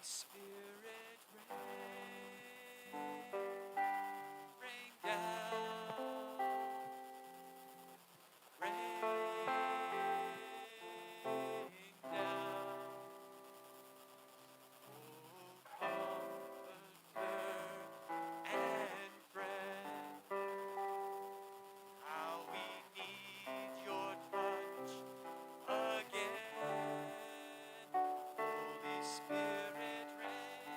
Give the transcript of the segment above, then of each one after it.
Spirit, rain down, rain down, Comforter and friend. How we need your touch again, Holy Spirit, rain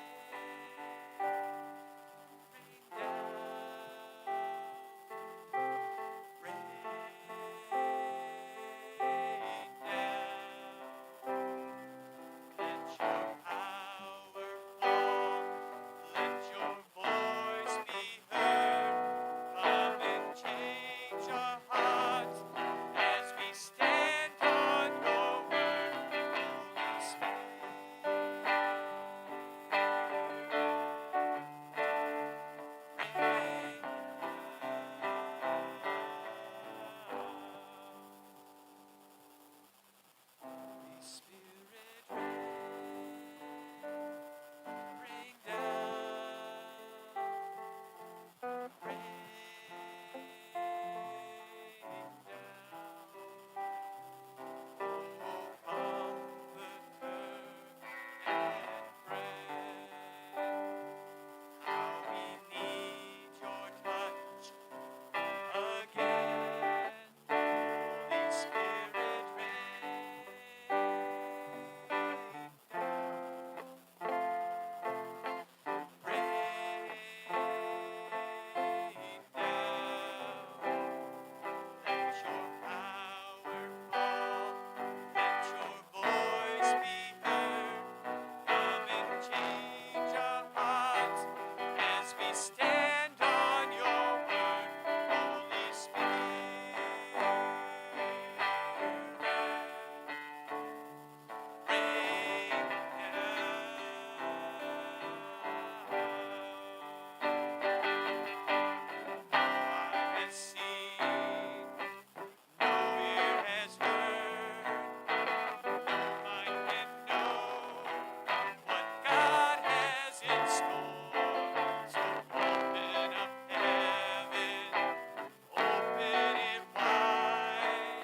down, rain down. Let your power fall, let your voice be heard. Come and change our hearts as we stand on your word, Holy Spirit. Rain down. Holy Spirit, rain down, rain down. Comforter and friend, how we need your touch again, Holy Spirit, rain down. Let your power fall, let your voice be heard. Come and change our hearts as we stand on your word, Holy Spirit. Rain down. No eye has seen, no ear has heard, no mind can know what God has in store. So open up heaven, open it wide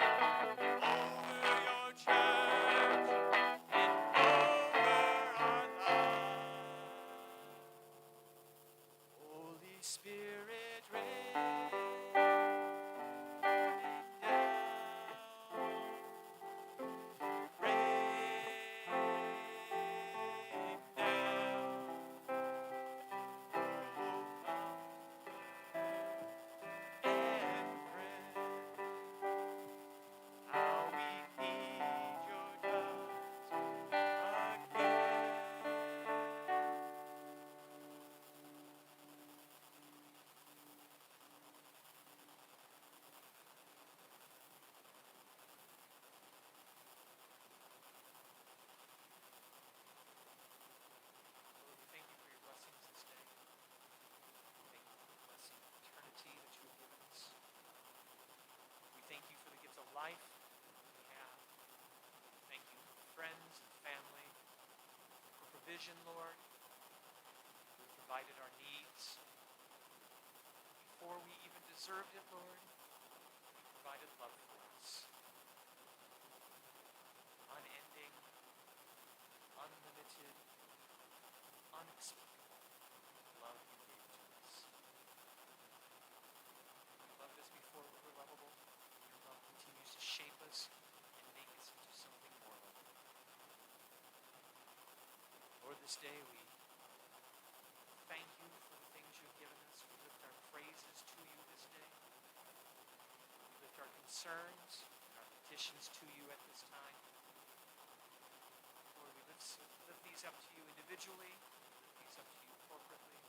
over your church and over our lives. Holy Spirit, rain down, rain down. And friend, how we need your touch again. Lord, we thank you for your blessings this day. Thank you for the blessing of eternity that you have given us. We thank you for the gift of life that we have. Thank you for friends and family, for provision, Lord. You have provided our needs. Before we even deserved it, Lord, you provided love for us. Unending, unlimited, unexplicable love you gave to us. You loved us before we were lovable. Your love continues to shape us and make us into something more lovable. Lord, this day we thank you for the things you've given us. We lift our praises to you this day. We lift our concerns and our petitions to you at this time. Lord, we lift these up to you individually. We lift these up to you corporately.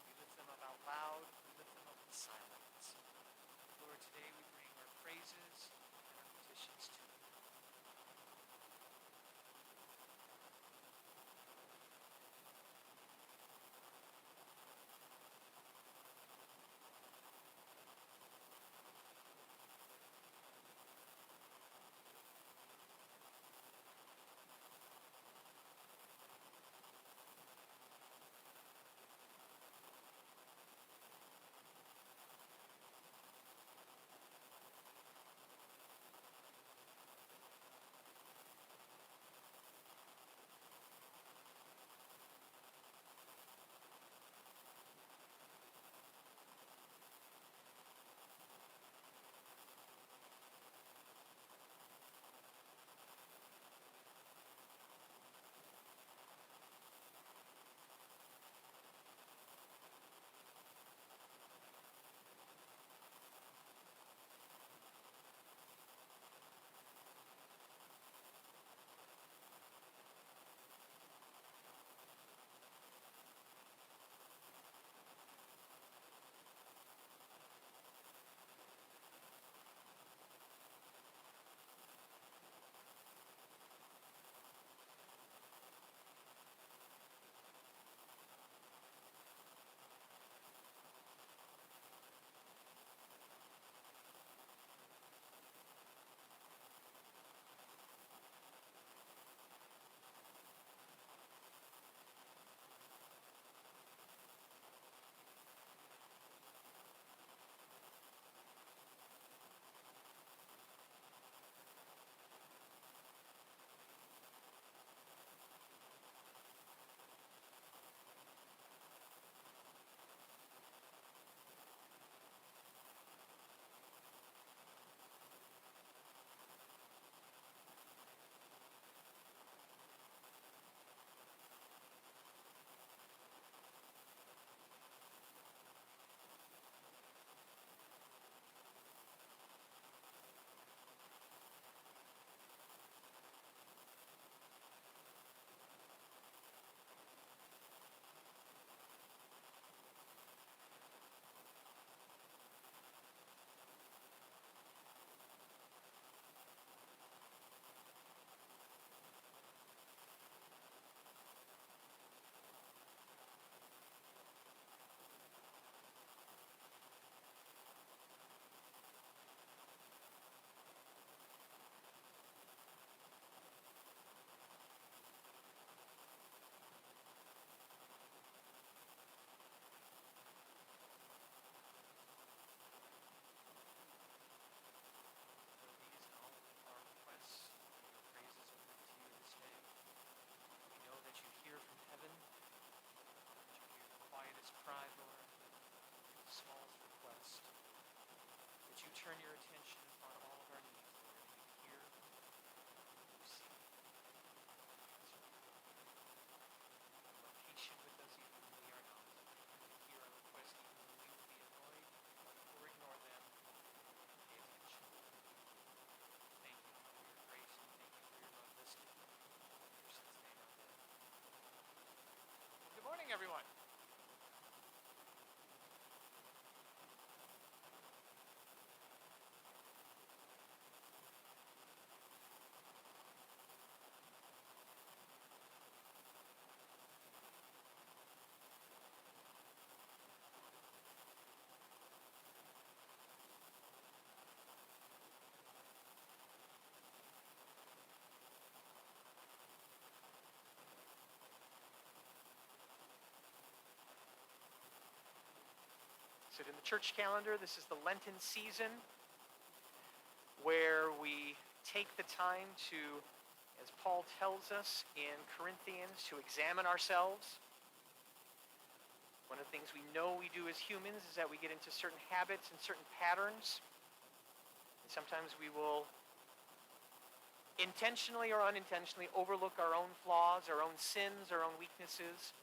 We lift them up out loud. We lift them up in silence. Lord, today we bring our praises and our petitions to you. turn your attention upon all of our needs, Lord, and you hear, you see. That's right. You are patient with us even when we are not. You hear our requests even when we would be annoyed or ignore them. You pay attention. Thank you for your grace and thank you for your love listed. In your son's name, amen. Well, good morning, everyone. So in the church calendar, this is the Lenten season where we take the time to, as Paul tells us in Corinthians, to examine ourselves. One of the things we know we do as humans is that we get into certain habits and certain patterns. And sometimes we will intentionally or unintentionally overlook our own flaws, our own sins, our own weaknesses.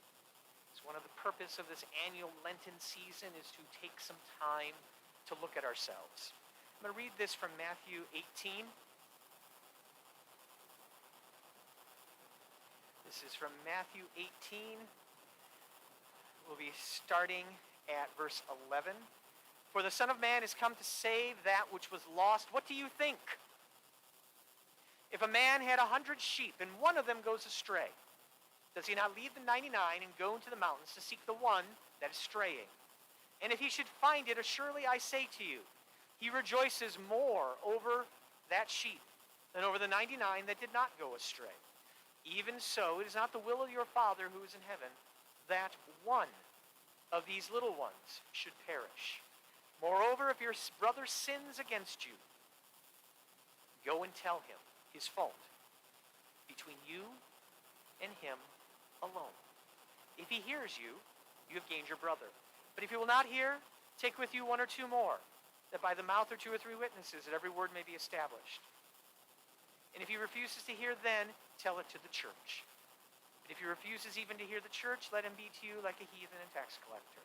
It's one of the purpose of this annual Lenten season is to take some time to look at ourselves. I'm going to read this from Matthew 18. This is from Matthew 18. We'll be starting at verse 11. For the Son of Man is come to save that which was lost. What do you think? If a man had 100 sheep and one of them goes astray, does he not leave the 99 and go into the mountains to seek the one that is straying? And if he should find it, assuredly I say to you, he rejoices more over that sheep than over the 99 that did not go astray. Even so, it is not the will of your Father who is in heaven that one of these little ones should perish. Moreover, if your brother sins against you, go and tell him his fault between you and him alone. If he hears you, you have gained your brother. But if he will not hear, take with you one or two more, that by the mouth of 2 or 3 witnesses that every word may be established. And if he refuses to hear, then tell it to the church. But if he refuses even to hear the church, let him be to you like a heathen and tax collector.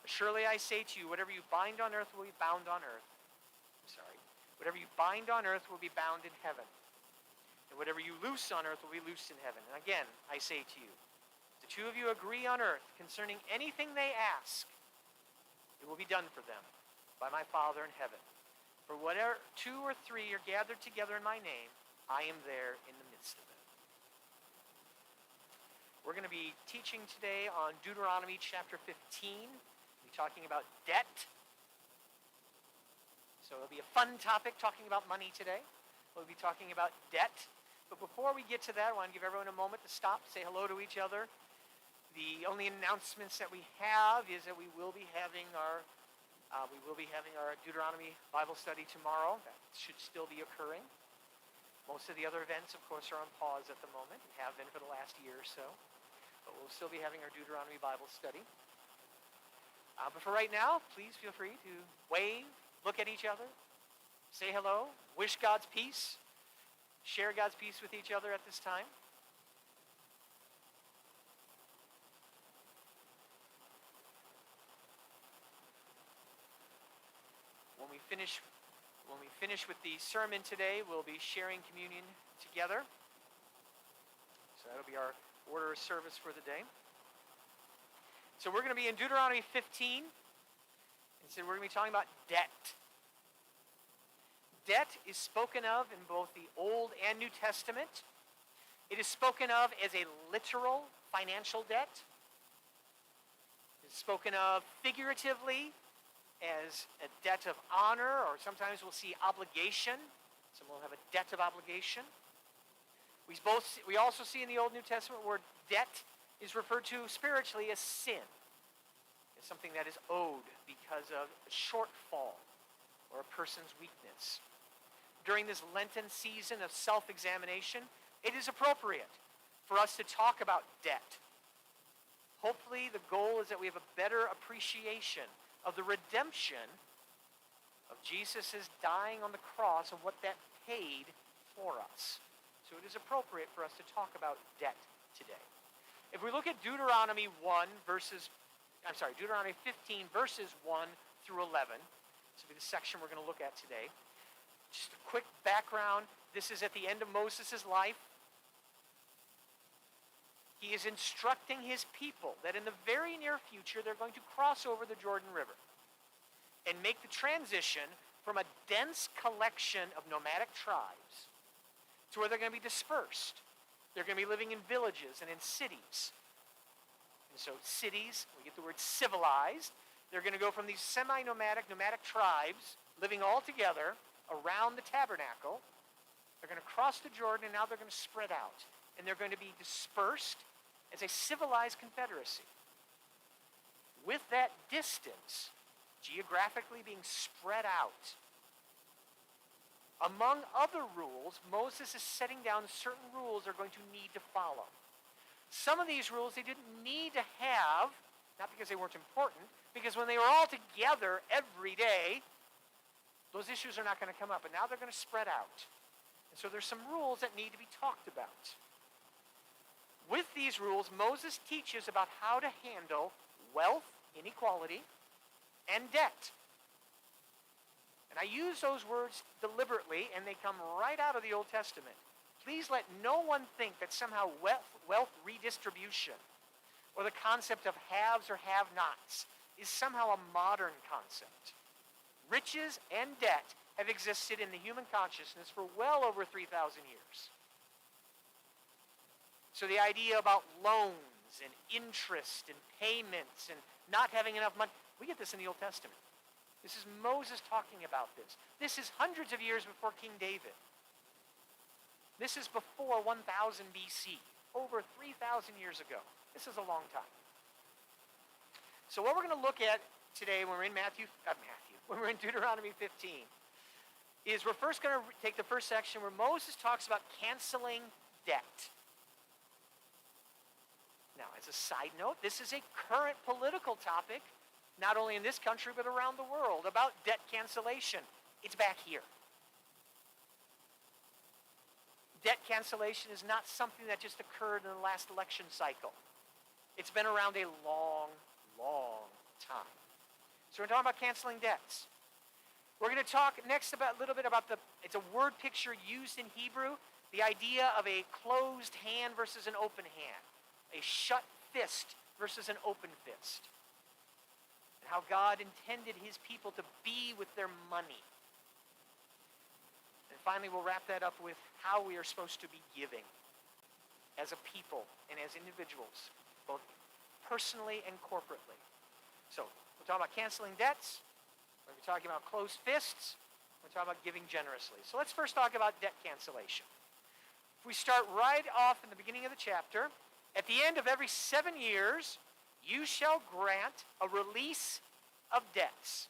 Surely I say to you, whatever you bind on earth will be bound on earth. Whatever you bind on earth will be bound in heaven. And whatever you loose on earth will be loosed in heaven. And again, I say to you, if the two of you agree on earth concerning anything they ask, it will be done for them by my Father in heaven. For whatever 2 or 3 are gathered together in my name, I am there in the midst of them. We're going to be teaching today on Deuteronomy chapter 15. We'll be talking about debt. So it'll be a fun topic talking about money today. We'll be talking about debt. But before we get to that, I want to give everyone a moment to stop, say hello to each other. The only announcements that we have is that we will be having our Deuteronomy Bible study tomorrow. That should still be occurring. Most of the other events, of course, are on pause at the moment and have been for the last year or so. But we'll still be having our Deuteronomy Bible study. But for right now, please feel free to wave, look at each other, say hello, wish God's peace, share God's peace with each other at this time. When we finish with the sermon today, we'll be sharing communion together. So that'll be our order of service for the day. So we're going to be in Deuteronomy 15. And so we're going to be talking about debt. Debt is spoken of in both the Old and New Testament. It is spoken of as a literal financial debt. It's spoken of figuratively as a debt of honor, or sometimes we'll see obligation. Someone will have a debt of obligation. We also see in the Old New Testament where debt is referred to spiritually as sin. It's something that is owed because of a shortfall or a person's weakness. During this Lenten season of self-examination, it is appropriate for us to talk about debt. Hopefully the goal is that we have a better appreciation of the redemption of Jesus' dying on the cross and what that paid for us. So it is appropriate for us to talk about debt today. If we look at Deuteronomy 15 verses 1 through 11, this will be the section we're going to look at today. Just a quick background. This is at the end of Moses' life. He is instructing his people that in the very near future they're going to cross over the Jordan River and make the transition from a dense collection of nomadic tribes to where they're going to be dispersed. They're going to be living in villages and in cities. And so cities, we get the word civilized. They're going to go from these nomadic tribes living all together around the tabernacle. They're going to cross the Jordan, and now they're going to spread out. And they're going to be dispersed as a civilized confederacy. With that distance, geographically being spread out, among other rules, Moses is setting down certain rules they're going to need to follow. Some of these rules they didn't need to have, not because they weren't important, because when they were all together every day, those issues are not going to come up. And now they're going to spread out. And so there's some rules that need to be talked about. With these rules, Moses teaches about how to handle wealth, inequality, and debt. And I use those words deliberately, and they come right out of the Old Testament. Please let no one think that somehow wealth redistribution or the concept of haves or have-nots is somehow a modern concept. Riches and debt have existed in the human consciousness for well over 3,000 years. So the idea about loans and interest and payments and not having enough money, we get this in the Old Testament. This is Moses talking about this. This is hundreds of years before King David. This is before 1000 BC, over 3,000 years ago. This is a long time. So what we're going to look at today when we're in when we're in Deuteronomy 15, is we're first going to take the first section where Moses talks about canceling debt. Now, as a side note, this is a current political topic, not only in this country, but around the world, about debt cancellation. It's back here. Debt cancellation is not something that just occurred in the last election cycle. It's been around a long, long time. So we're talking about canceling debts. We're going to talk next about a little bit about it's a word picture used in Hebrew, the idea of a closed hand versus an open hand. A shut fist versus an open fist. And how God intended his people to be with their money. And finally, we'll wrap that up with how we are supposed to be giving as a people and as individuals, both personally and corporately. So, we're talking about canceling debts. We're going to be talking about closed fists. We're talking about giving generously. So let's first talk about debt cancellation. If we start right off in the beginning of the chapter, at the end of every 7 years, you shall grant a release of debts.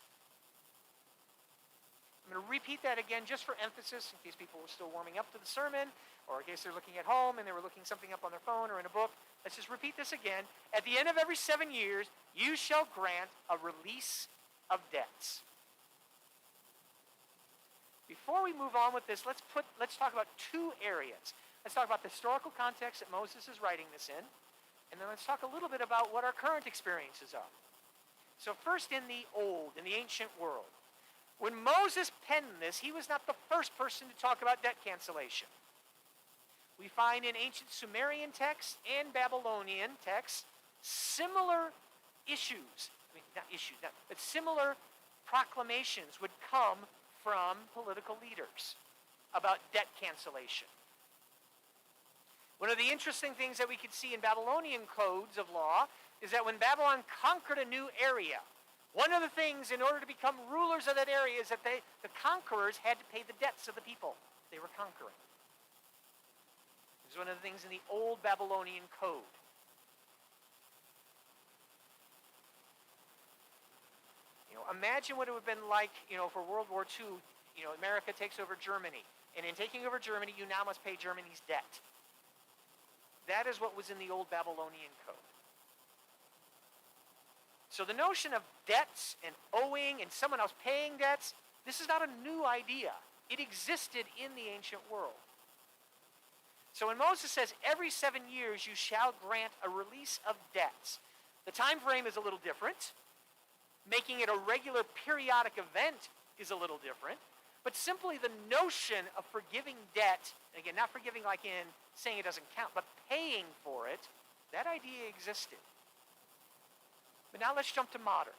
I'm going to repeat that again just for emphasis in case people were still warming up to the sermon or in case they're looking at home and they were looking something up on their phone or in a book. Let's just repeat this again. At the end of every 7 years, you shall grant a release of debts. Before we move on with this, let's talk about two areas. Let's talk about the historical context that Moses is writing this in, and then let's talk a little bit about what our current experiences are. So first in the ancient world. When Moses penned this, he was not the first person to talk about debt cancellation. We find in ancient Sumerian texts and Babylonian texts similar but similar proclamations would come from political leaders about debt cancellation. One of the interesting things that we could see in Babylonian codes of law is that when Babylon conquered a new area, one of the things in order to become rulers of that area is that the conquerors had to pay the debts of the people they were conquering. This is one of the things in the old Babylonian code. Imagine what it would have been like, for World War II, America takes over Germany. And in taking over Germany, you now must pay Germany's debt. That is what was in the old Babylonian code. So the notion of debts and owing and someone else paying debts, This is not a new idea. It existed in the ancient world. So when Moses says, every 7 years you shall grant a release of debts, the time frame is a little different. Making it a regular periodic event is a little different. But simply the notion of forgiving debt, again, not forgiving like in saying it doesn't count, but paying for it, that idea existed. But now let's jump to modern.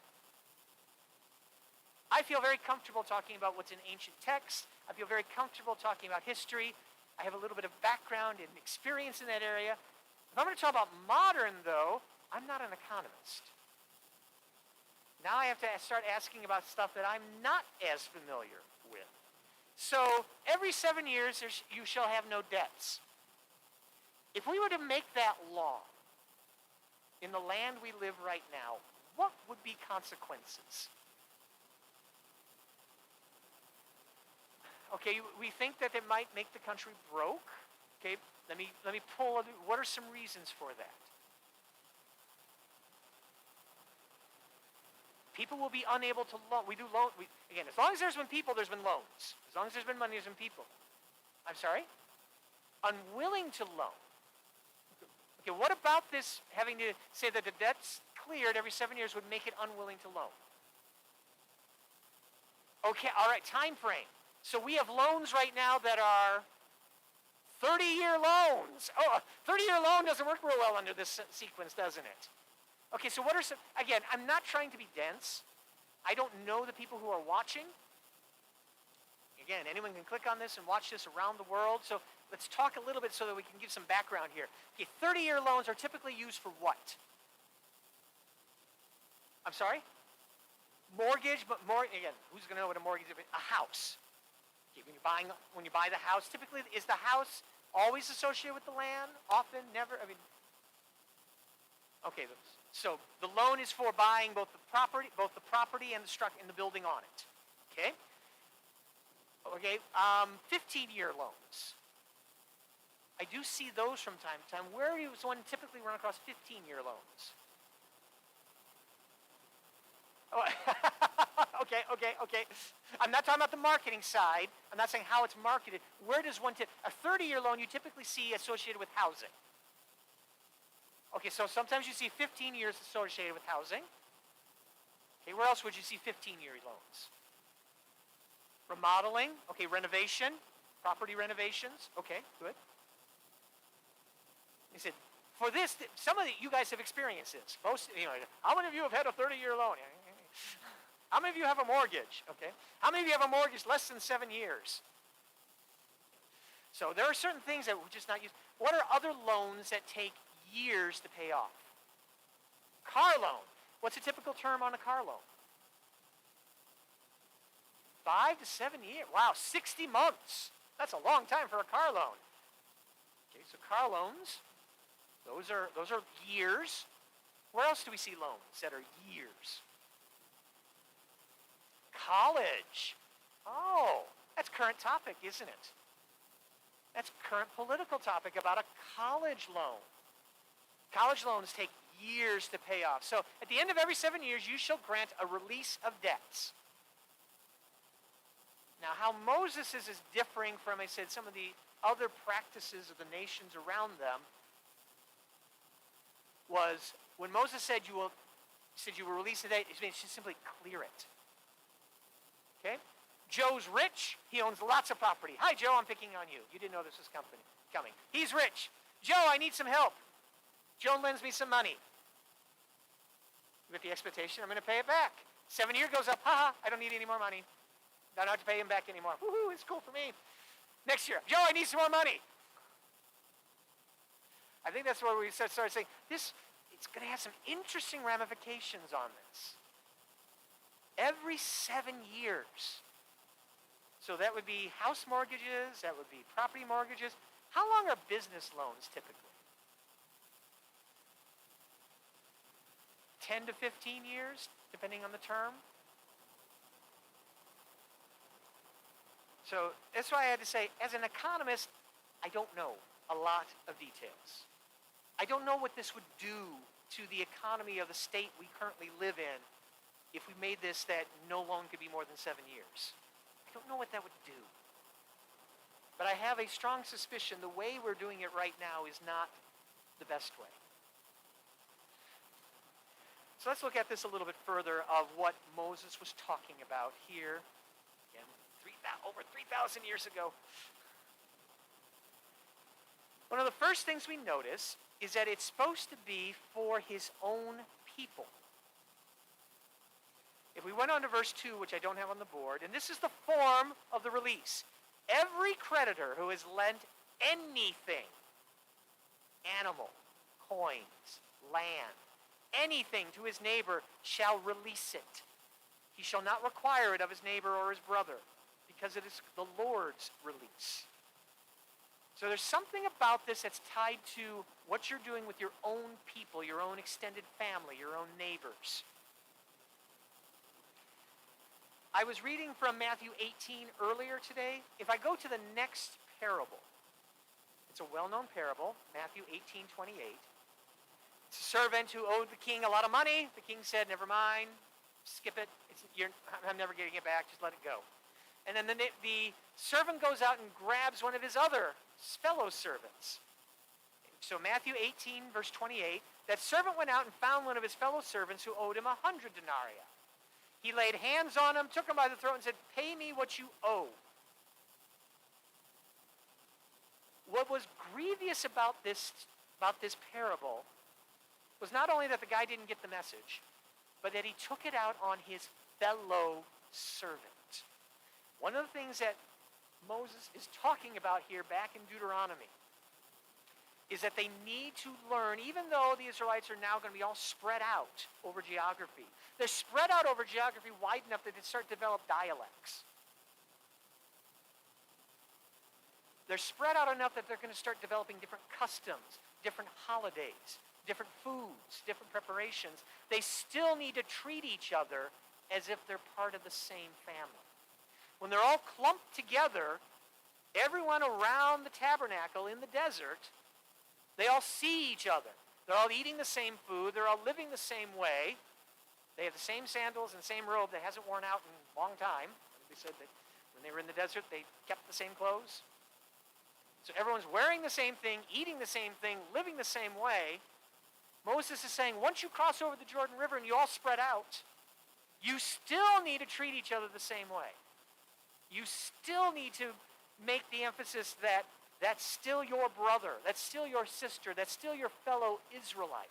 I feel very comfortable talking about what's in ancient texts. I feel very comfortable talking about history. I have a little bit of background and experience in that area. If I'm going to talk about modern, though, I'm not an economist. Now I have to start asking about stuff that I'm not as familiar with. So every 7 years you shall have no debts. If we were to make that law in the land we live right now, what would be consequences? Okay, we think that it might make the country broke. Okay, let me pull. What are some reasons for that? People will be unable to loan. We do loan. Again, as long as there's been people, there's been loans. As long as there's been money, there's been people. I'm sorry? Unwilling to loan. Okay, what about this having to say that the debt's cleared every 7 years would make it unwilling to loan? Okay, all right, time frame. So we have loans right now that are 30-year loans. Oh, a 30-year loan doesn't work real well under this sequence, doesn't it? Okay, so what are some, again, I'm not trying to be dense. I don't know the people who are watching. Again, anyone can click on this and watch this around the world. So let's talk a little bit so that we can give some background here. Okay, 30-year loans are typically used for what? I'm sorry? Mortgage, but more, again, who's going to know what a mortgage is? A house. Okay, when you buy the house, typically, is the house always associated with the land? Often, never, I mean, okay, so the loan is for buying both the property and the building on it. Okay? Okay, 15-year loans. I do see those from time to time. Where does one typically run across 15-year loans? Oh, okay. I'm not talking about the marketing side. I'm not saying how it's marketed. Where does one a 30-year loan you typically see associated with housing? Okay, so sometimes you see 15 years associated with housing. Okay, where else would you see 15-year loans? Remodeling, okay, renovation, property renovations, okay, good. He said, for this, some of you guys have experienced this. Most, how many of you have had a 30-year loan? How many of you have a mortgage? Okay, how many of you have a mortgage less than 7 years? So there are certain things that we're just not used. What are other loans that take years to pay off? Car loan. What's a typical term on a car loan? 5 to 7 years. Wow, 60 months. That's a long time for a car loan. Okay, so car loans, those are years. Where else do we see loans that are years? College. Oh, that's current topic, isn't it? That's current political topic about a college loan. College loans take years to pay off. So at the end of every 7 years, you shall grant a release of debts. Now, how Moses is differing from, I said, some of the other practices of the nations around them was when Moses said you will release the debt, it means just simply clear it. Okay? Joe's rich. He owns lots of property. Hi, Joe, I'm picking on you. You didn't know this was coming. He's rich. Joe, I need some help. Joe lends me some money. With the expectation I'm going to pay it back. 7 year goes up. I don't need any more money. I don't have to pay him back anymore. Woohoo, it's cool for me. Next year, Joe, I need some more money. I think that's where we started saying, it's going to have some interesting ramifications on this. Every 7 years. So that would be house mortgages, that would be property mortgages. How long are business loans typically? 10 to 15 years, depending on the term. So that's why I had to say, as an economist, I don't know a lot of details. I don't know what this would do to the economy of the state we currently live in if we made this that no loan could be more than 7 years. I don't know what that would do. But I have a strong suspicion the way we're doing it right now is not the best way. So let's look at this a little bit further of what Moses was talking about here. Again, over 3,000 years ago. One of the first things we notice is that it's supposed to be for his own people. If we went on to verse 2, which I don't have on the board, and this is the form of the release. Every creditor who has lent anything, animal, coins, land, anything to his neighbor shall release it. He shall not require it of his neighbor or his brother, because it is the Lord's release. So there's something about this that's tied to what you're doing with your own people, your own extended family, your own neighbors. I was reading from Matthew 18 earlier today. If I go to the next parable, it's a well-known parable, Matthew 18:28. It's a servant who owed the king a lot of money. The king said, never mind, skip it. I'm never getting it back, just let it go. And then the servant goes out and grabs one of his other fellow servants. So Matthew 18, verse 28, that servant went out and found one of his fellow servants who owed him 100 denarii. He laid hands on him, took him by the throat, and said, pay me what you owe. What was grievous about this parable was not only that the guy didn't get the message, but that he took it out on his fellow servant. One of the things that Moses is talking about here back in Deuteronomy is that they need to learn, even though the Israelites are now going to be all spread out over geography. They're spread out over geography wide enough that they start to develop dialects. They're spread out enough that they're going to start developing different customs, different holidays, different foods, different preparations. They still need to treat each other as if they're part of the same family. When they're all clumped together, everyone around the tabernacle in the desert, they all see each other. They're all eating the same food. They're all living the same way. They have the same sandals and same robe that hasn't worn out in a long time. They said that when they were in the desert, they kept the same clothes. So everyone's wearing the same thing, eating the same thing, living the same way. Moses is saying, once you cross over the Jordan River and you all spread out, you still need to treat each other the same way. You still need to make the emphasis that that's still your brother, that's still your sister, that's still your fellow Israelite.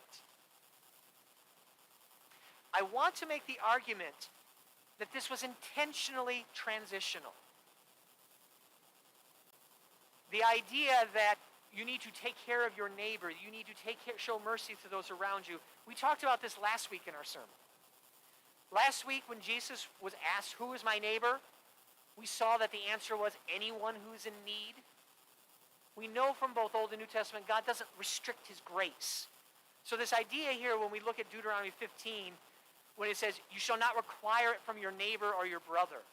I want to make the argument that this was intentionally transitional. The idea that you need to take care of your neighbor, you need to show mercy to those around you. We talked about this last week in our sermon. Last week when Jesus was asked, who is my neighbor? We saw that the answer was anyone who's in need. We know from both Old and New Testament, God doesn't restrict his grace. So this idea here, when we look at Deuteronomy 15, when it says, you shall not require it from your neighbor or your brother.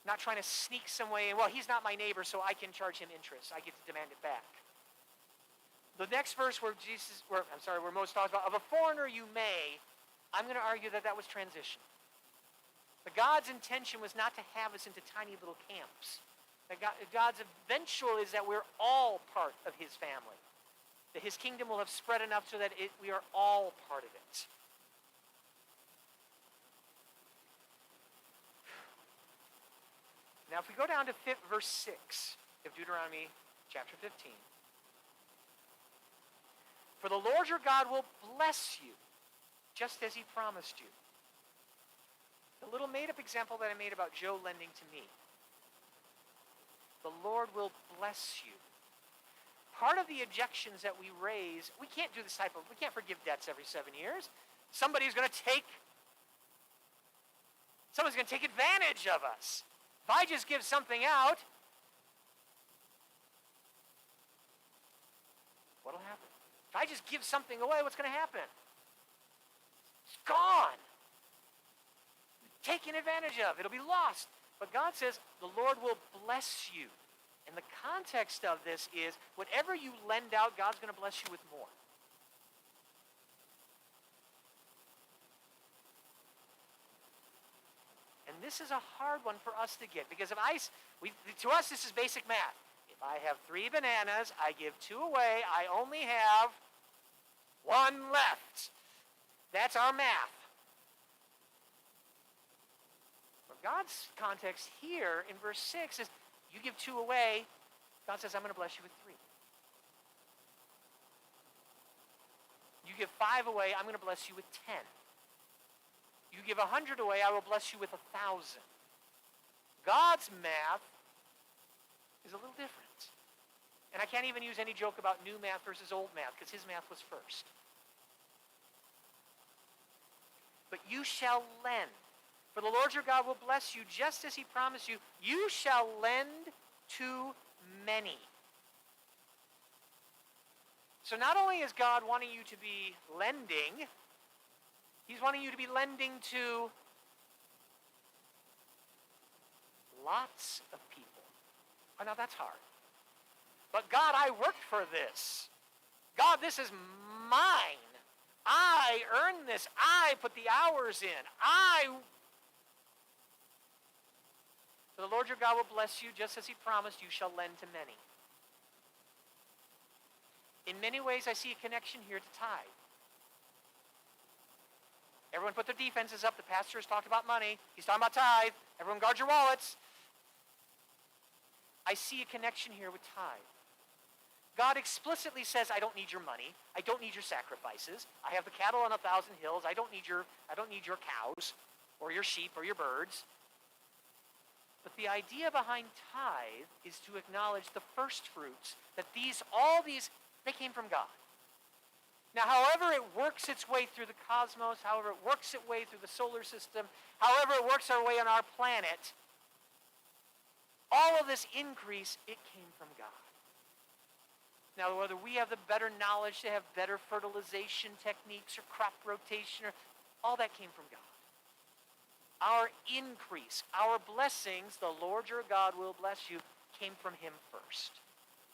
Not trying to sneak some way in, well, he's not my neighbor, so I can charge him interest. I get to demand it back. The next verse where Moses talks about, of a foreigner you may, I'm going to argue that was transition. But God's intention was not to have us into tiny little camps. God's eventual is that we're all part of his family. That his kingdom will have spread enough so that we are all part of it. Now if we go down to verse 6 of Deuteronomy chapter 15. For the Lord your God will bless you, just as he promised you. The little made-up example that I made about Joe lending to me. The Lord will bless you. Part of the objections that we raise, we can't forgive debts every 7 years. Somebody's going to take advantage of us. If I just give something out, what'll happen? If I just give something away, what's going to happen? It's gone. Taken advantage of. It'll be lost. But God says, the Lord will bless you. And the context of this is, whatever you lend out, God's going to bless you with more. And this is a hard one for us to get because to us this is basic math. If I have 3 bananas, I give 2 away, I only have 1 left. That's our math. But God's context here in verse 6 is you give 2 away, God says, I'm going to bless you with 3. You give 5 away, I'm going to bless you with 10. You give 100 away, I will bless you with 1,000. God's math is a little different. And I can't even use any joke about new math versus old math because his math was first. But you shall lend. For the Lord your God will bless you just as he promised you. You shall lend to many. So not only is God wanting you to be lending, he's wanting you to be lending to lots of people. Oh, now that's hard. But God, I worked for this. God, this is mine. I earned this. I put the hours in. For the Lord your God will bless you just as he promised. You shall lend to many. In many ways, I see a connection here to tithe. Everyone put their defenses up. The pastor has talked about money. He's talking about tithe. Everyone guard your wallets. I see a connection here with tithe. God explicitly says, I don't need your money. I don't need your sacrifices. I have the cattle on 1,000 hills. I don't need your cows or your sheep or your birds. But the idea behind tithe is to acknowledge the first fruits, that all these, they came from God. Now, however it works its way through the cosmos, however it works its way through the solar system, however it works our way on our planet, all of this increase, it came from God. Now, whether we have the better knowledge to have better fertilization techniques or crop rotation, all that came from God. Our increase, our blessings, the Lord your God will bless you, came from him first.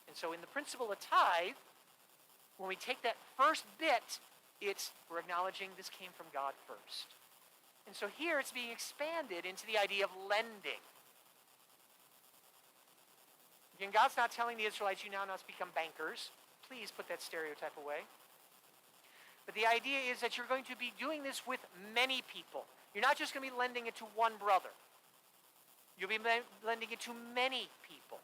And so in the principle of tithe, when we take that first bit, we're acknowledging this came from God first. And so here it's being expanded into the idea of lending. Again, God's not telling the Israelites, you now must become bankers. Please put that stereotype away. But the idea is that you're going to be doing this with many people. You're not just going to be lending it to one brother. You'll be lending it to many people.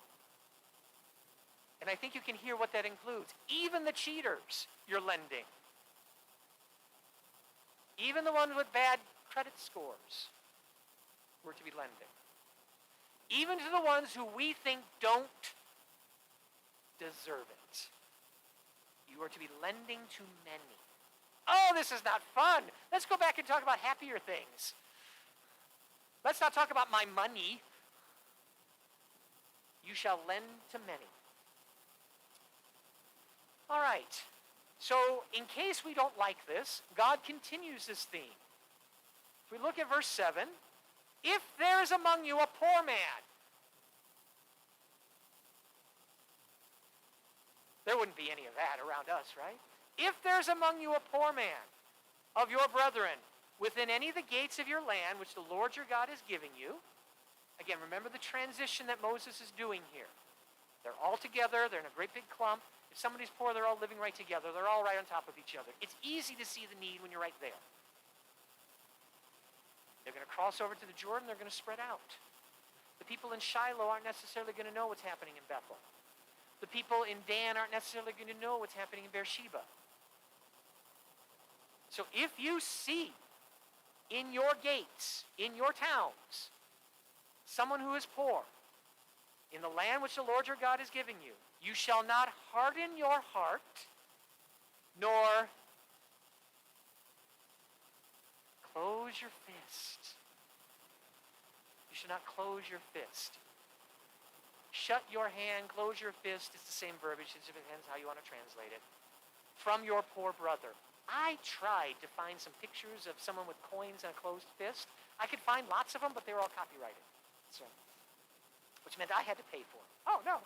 And I think you can hear what that includes. Even the cheaters, you're lending. Even the ones with bad credit scores, we're to be lending. Even to the ones who we think don't deserve it. You are to be lending to many. Oh, this is not fun. Let's go back and talk about happier things. Let's not talk about my money. You shall lend to many. All right. So in case we don't like this, God continues this theme. If we look at verse 7, if there is among you a poor man, there wouldn't be any of that around us, right? If there's among you a poor man of your brethren within any of the gates of your land, which the Lord your God is giving you, again, remember the transition that Moses is doing here. They're all together. They're in a great big clump. If somebody's poor, they're all living right together. They're all right on top of each other. It's easy to see the need when you're right there. They're going to cross over to the Jordan. They're going to spread out. The people in Shiloh aren't necessarily going to know what's happening in Bethel. The people in Dan aren't necessarily going to know what's happening in Beersheba. So if you see in your gates, in your towns, someone who is poor, in the land which the Lord your God is giving you, you shall not harden your heart, nor close your fist. You should not close your fist. Shut your hand, close your fist. It's the same verbiage. It depends how you want to translate it. From your poor brother. I tried to find some pictures of someone with coins and a closed fist. I could find lots of them, but they were all copyrighted. So, which meant I had to pay for them. Oh, no.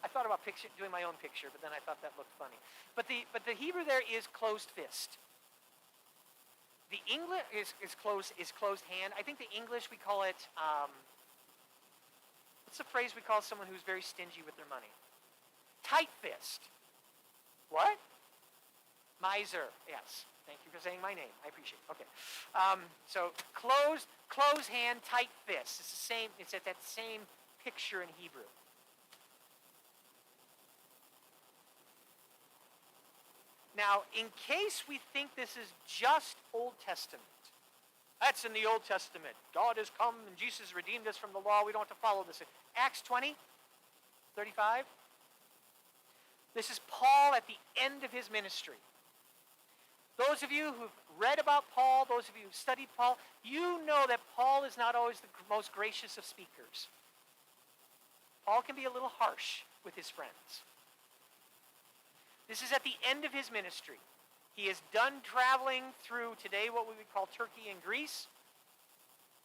I thought about doing my own picture, but then I thought that looked funny. But the Hebrew there is closed fist. The English is closed hand. I think the English we call it, what's the phrase we call someone who's very stingy with their money? Tight fist. What? Miser. Yes. Thank you for saying my name. I appreciate it. Okay. So closed hand, tight fist. It's the same. It's at that same picture in Hebrew. Now, in case we think this is just Old Testament, that's in the Old Testament. God has come and Jesus redeemed us from the law. We don't have to follow this. Acts 20, 35. This is Paul at the end of his ministry. Those of you who've read about Paul, those of you who've studied Paul, you know that Paul is not always the most gracious of speakers. Paul can be a little harsh with his friends. This is at the end of his ministry. He is done traveling through today what we would call Turkey and Greece.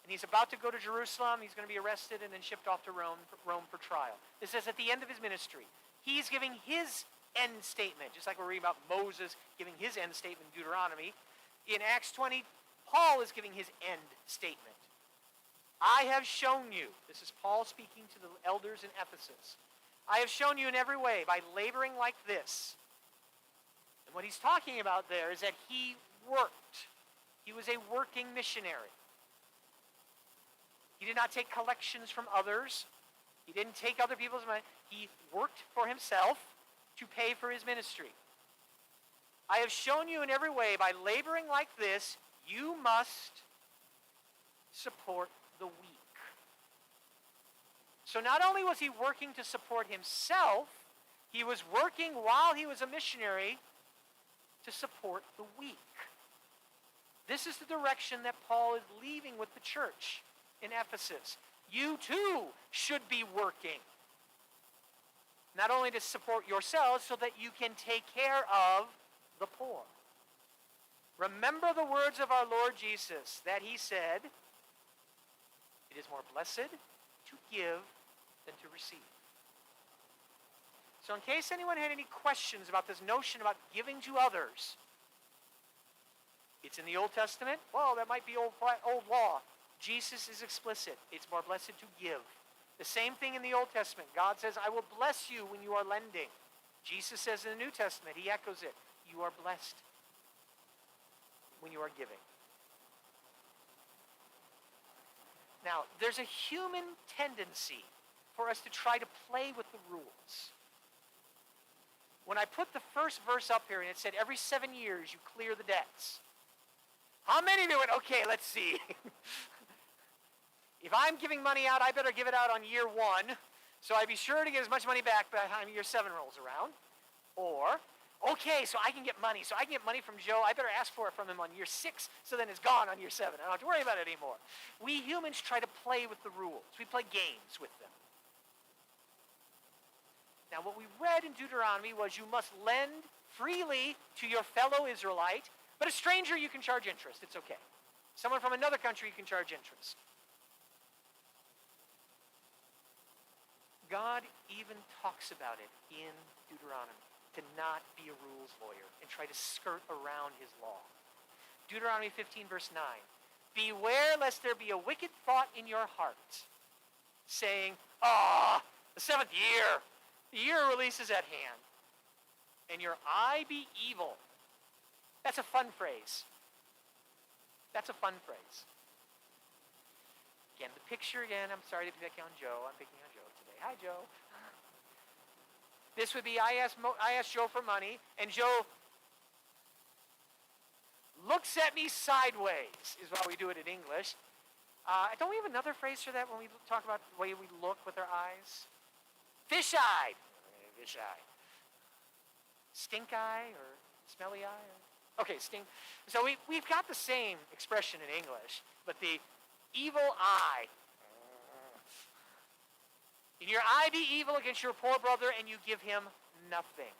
And he's about to go to Jerusalem. He's going to be arrested and then shipped off to Rome for trial. This is at the end of his ministry. He's giving his end statement, just like we're reading about Moses giving his end statement in Deuteronomy. In Acts 20, Paul is giving his end statement. I have shown you, this is Paul speaking to the elders in Ephesus, I have shown you in every way by laboring like this. And what he's talking about there is that he worked. He was a working missionary. He did not take collections from others. He didn't take other people's money. He worked for himself to pay for his ministry. I have shown you in every way by laboring like this, you must support the weak. So not only was he working to support himself, he was working while he was a missionary to support the weak. This is the direction that Paul is leaving with the church in Ephesus. You too should be working. Not only to support yourselves so that you can take care of the poor. Remember the words of our Lord Jesus that he said, it is more blessed to give than to receive. So in case anyone had any questions about this notion about giving to others, it's in the Old Testament. Well, that might be old law. Jesus is explicit. It's more blessed to give. The same thing in the Old Testament. God says, I will bless you when you are lending. Jesus says in the New Testament, he echoes it, you are blessed when you are giving. Now, there's a human tendency for us to try to play with the rules. When I put the first verse up here and it said every 7 years you clear the debts. How many do it? Okay, let's see. If I'm giving money out, I better give it out on year 1, so I'd be sure to get as much money back by the time year 7 rolls around. Or, okay, so I can get money. So I can get money from Joe. I better ask for it from him on year 6, so then it's gone on year 7. I don't have to worry about it anymore. We humans try to play with the rules. We play games with them. Now, what we read in Deuteronomy was you must lend freely to your fellow Israelite, but a stranger you can charge interest. It's okay. Someone from another country you can charge interest. God even talks about it in Deuteronomy, to not be a rules lawyer and try to skirt around his law. Deuteronomy 15, verse 9. Beware lest there be a wicked thought in your heart, saying, the 7th year, the year of release is at hand, and your eye be evil. That's a fun phrase. That's a fun phrase. Again, the picture again, I'm sorry to pick on Joe. I'm picking on Joe today. Hi, Joe. This would be, I asked Joe for money, and Joe looks at me sideways, is how we do it in English. Don't we have another phrase for that when we talk about the way we look with our eyes? Fish-eyed. Fish-eyed. Stink-eye or smelly eye? Okay, stink. So we've got the same expression in English, but the evil eye. And your eye be evil against your poor brother, and you give him nothing.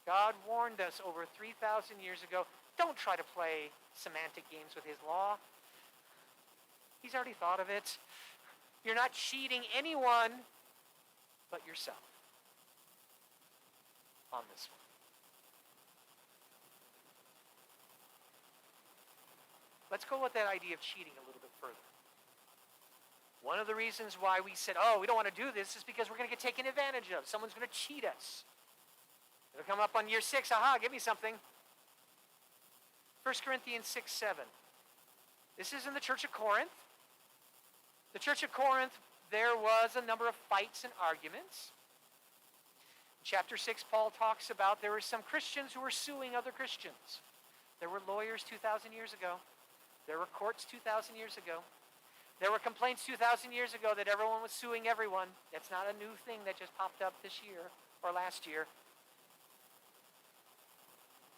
God warned us over 3,000 years ago, don't try to play semantic games with his law. He's already thought of it. You're not cheating anyone but yourself on this one. Let's go with that idea of cheating a little bit further. One of the reasons why we said, oh, we don't want to do this is because we're going to get taken advantage of. Someone's going to cheat us. It'll come up on year 6. Aha, give me something. 1 Corinthians 6:7. This is in the church of Corinth. The church of Corinth, there was a number of fights and arguments. Chapter 6, Paul talks about there were some Christians who were suing other Christians. There were lawyers 2,000 years ago. There were courts 2,000 years ago. There were complaints 2,000 years ago that everyone was suing everyone. That's not a new thing that just popped up this year or last year.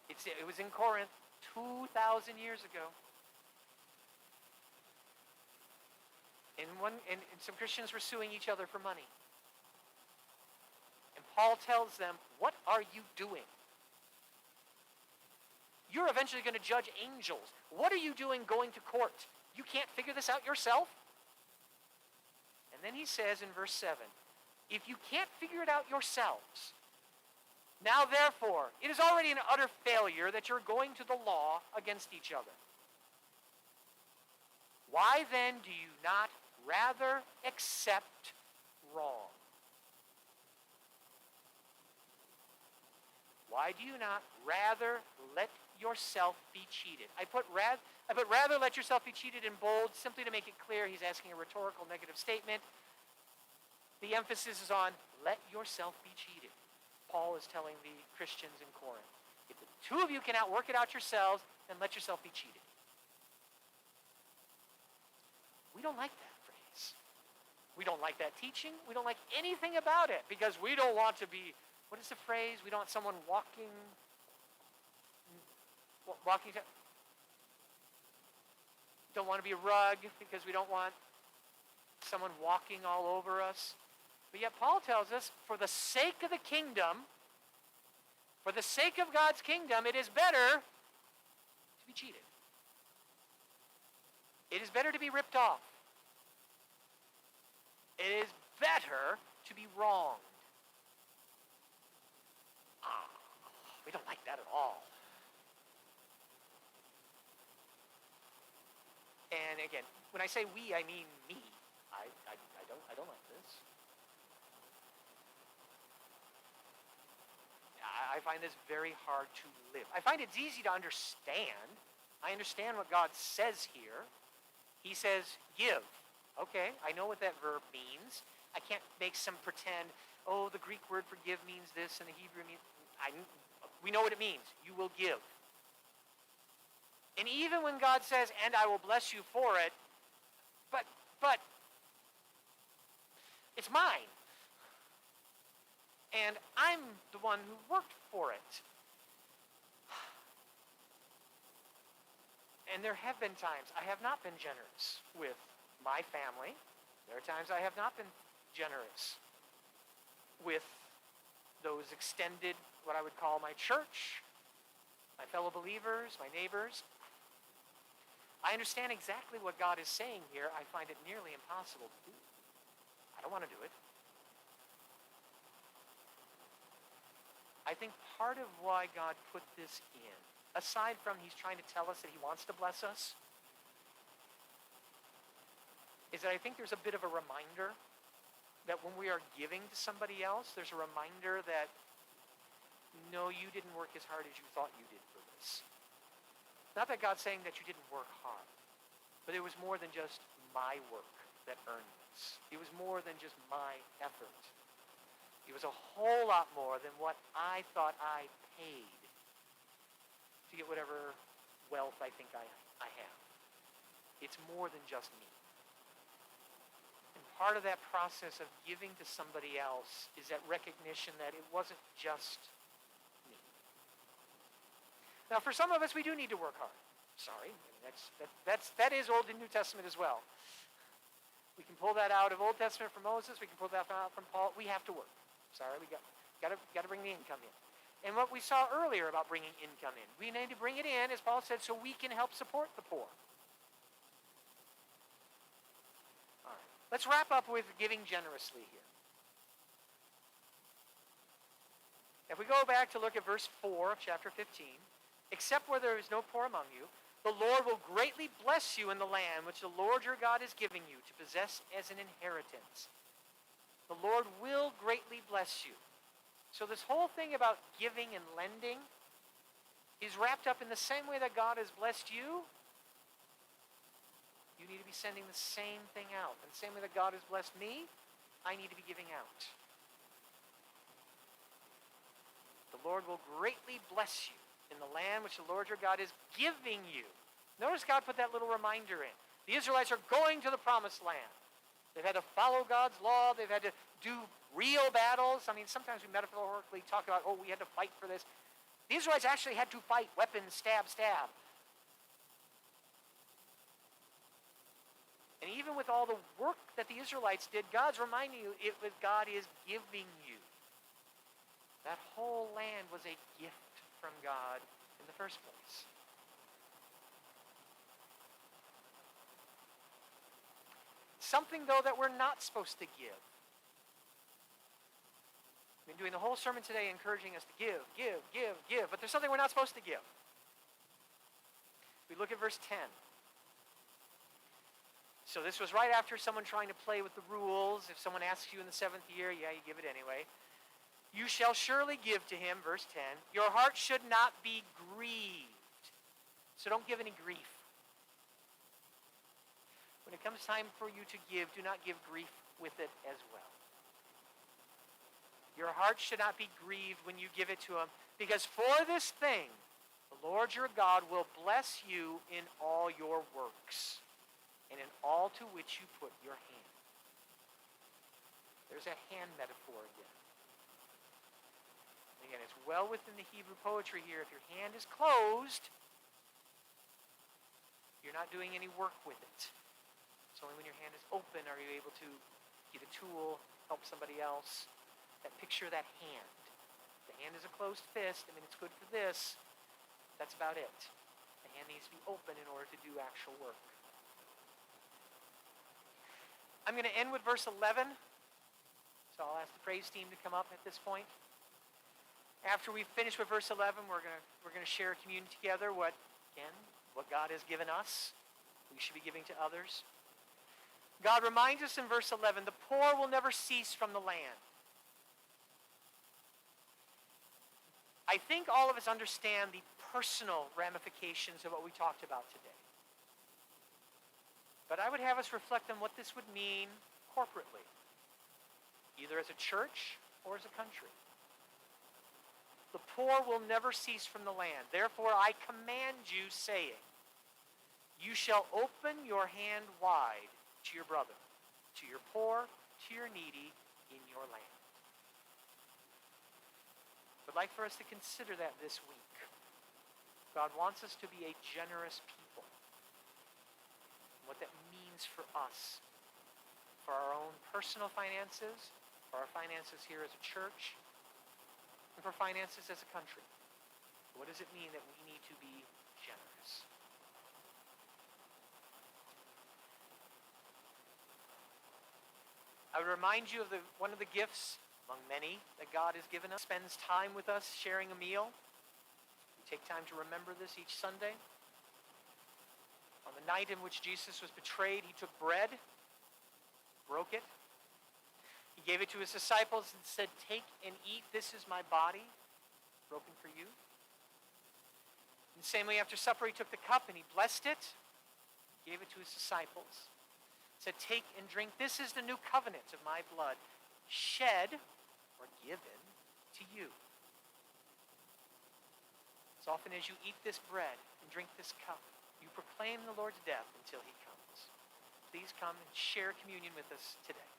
It was in Corinth 2,000 years ago. And some Christians were suing each other for money. And Paul tells them, what are you doing? You're eventually going to judge angels. What are you doing going to court? You can't figure this out yourself? And then he says in verse 7, if you can't figure it out yourselves, now therefore, it is already an utter failure that you're going to the law against each other. Why then do you not rather accept wrong? Why do you not rather let yourself be cheated? I put rather let yourself be cheated in bold simply to make it clear he's asking a rhetorical negative statement. The emphasis is on let yourself be cheated. Paul is telling the Christians in Corinth, if the two of you cannot work it out yourselves, then let yourself be cheated. We don't like that phrase. We don't like that teaching. We don't like anything about it because we don't want to be, what is the phrase? We don't want someone walking. Don't want to be a rug because we don't want someone walking all over us. But yet Paul tells us, for the sake of the kingdom, for the sake of God's kingdom, it is better to be cheated. It is better to be ripped off. It is better to be wronged. We don't like that at all. And again, when I say we, I mean me. I don't like this. I find this very hard to live. I find it's easy to understand. I understand what God says here. He says, give. Okay, I know what that verb means. I can't make some pretend, oh, the Greek word for give means this and the Hebrew means... We know what it means. You will give. And even when God says, and I will bless you for it, but it's mine. And I'm the one who worked for it. And there have been times I have not been generous with my family. There are times I have not been generous with those extended, what I would call my church, my fellow believers, my neighbors. I understand exactly what God is saying here. I find it nearly impossible to do. I don't want to do it. I think part of why God put this in, aside from he's trying to tell us that he wants to bless us, is that I think there's a bit of a reminder that when we are giving to somebody else, there's a reminder that, no, you didn't work as hard as you thought you did for this. Not that God's saying that you didn't work hard, but it was more than just my work that earned this. It was more than just my effort. It was a whole lot more than what I thought I paid to get whatever wealth I think I have. It's more than just me. And part of that process of giving to somebody else is that recognition that it wasn't just me. Now, for some of us, we do need to work hard. Sorry, that is Old and New Testament as well. We can pull that out of Old Testament from Moses. We can pull that out from Paul. We have to work. Sorry, we got to bring the income in. And what we saw earlier about bringing income in, we need to bring it in, as Paul said, so we can help support the poor. All right, let's wrap up with giving generously here. If we go back to look at verse 4 of chapter 15, except where there is no poor among you, The Lord will greatly bless you in the land which the Lord your God is giving you to possess as an inheritance. The Lord will greatly bless you. So this whole thing about giving and lending is wrapped up in the same way that God has blessed you. You need to be sending the same thing out. And the same way that God has blessed me, I need to be giving out. The Lord will greatly bless you in the land which the Lord your God is giving you. Notice God put that little reminder in. The Israelites are going to the promised land. They've had to follow God's law. They've had to do real battles. I mean, sometimes we metaphorically talk about, oh, we had to fight for this. The Israelites actually had to fight, weapons, stab, stab. And even with all the work that the Israelites did, God's reminding you it was God is giving you. That whole land was a gift from God in the first place. Something, though, that we're not supposed to give. I've been doing the whole sermon today encouraging us to give, but there's something we're not supposed to give. We look at verse 10. So this was right after someone trying to play with the rules. If someone asks you in the 7th year, yeah, you give it anyway. You shall surely give to him, verse 10. Your heart should not be grieved. So don't give any grief. When it comes time for you to give, do not give grief with it as well. Your heart should not be grieved when you give it to him, because for this thing, the Lord your God will bless you in all your works, and in all to which you put your hand. There's a hand metaphor again. Again, it's well within the Hebrew poetry here. If your hand is closed, you're not doing any work with it. It's only when your hand is open are you able to get a tool, help somebody else. That picture of that hand. The hand is a closed fist. I mean, it's good for this. That's about it. The hand needs to be open in order to do actual work. I'm going to end with verse 11. So I'll ask the praise team to come up at this point. After we finish with verse 11, we're going to share communion together. What God has given us, we should be giving to others. God reminds us in verse 11, the poor will never cease from the land. I think all of us understand the personal ramifications of what we talked about today. But I would have us reflect on what this would mean corporately, either as a church or as a country. The poor will never cease from the land. Therefore, I command you, saying, you shall open your hand wide to your brother, to your poor, to your needy in your land. I'd like for us to consider that this week. God wants us to be a generous people. What that means for us, for our own personal finances, for our finances here as a church, and for finances as a country. What does it mean that we need to be generous? I would remind you of one of the gifts among many that God has given us. Spends time with us sharing a meal. We take time to remember this each Sunday. On the night in which Jesus was betrayed, he took bread, broke it. He gave it to his disciples and said, take and eat. This is my body, broken for you. And the same way after supper, he took the cup and he blessed it, gave it to his disciples. He said, take and drink. This is the new covenant of my blood, shed or given to you. As often as you eat this bread and drink this cup, you proclaim the Lord's death until he comes. Please come and share communion with us today.